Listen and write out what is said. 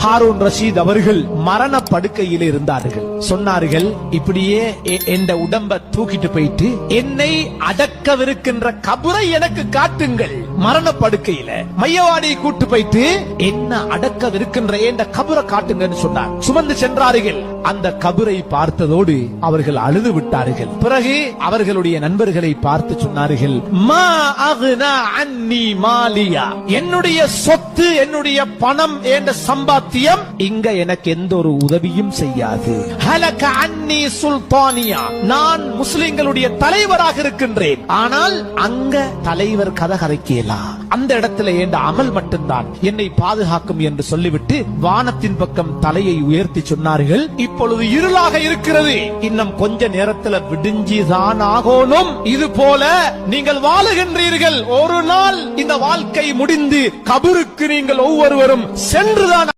ஹாரூன் ரஷீத் அவர்கள் மரண படுக்கையில் இருந்தார்கள். சொன்னார்கள், இப்படியே என்ற உடம்ப தூக்கிட்டு போயிட்டு என்னை அடக்கவிருக்கின்ற கபரை எனக்கு காட்டுங்கள். மரண படுக்கையில மையவாடியை கூட்டு போயிட்டு என்ன அடக்கவிருக்கின்ற என்ற கபரை காட்டுங்கன்னு சொன்னார். சுமந்து சென்றார்கள். அந்த கபரை பார்த்ததோடு அவர்கள் அழுது விட்டார்கள். பிறகு அவர்களுடைய நண்பர்களை பார்த்து சொன்னார்கள், மா அக்னா அன்னி மாலியா, என்னுடைய சொத்து, என்னுடைய பணம், என்ற சம்பாத்தியம் இங்க எனக்கு எந்த ஒரு உதவியும் செய்யாது. ஹலக அன்னி சுல்தானியா, நான் முஸ்லிம்களுடைய தலைவராக இருக்கின்றேன். ஆனால் அங்க தலைவர் கதை கதைக்கலாம், அந்த இடத்துல என்ற அமல் மட்டும்தான் என்னை பாதுகாக்கும் என்று சொல்லிவிட்டு வானத்தின் பக்கம் தலையை உயர்த்தி சொன்னார்கள், இப்பொழுது இருளாக இருக்கிறது, இன்னும் கொஞ்ச நேரத்தில் விடிஞ்சிதான் ஆகணும். இது போல நீங்கள் வாழுகின்றீர்கள். ஒரு நாள் இந்த வாழ்க்கை முடிந்து கபருக்கு நீங்கள் ஒவ்வொருவரும் சென்றுதான்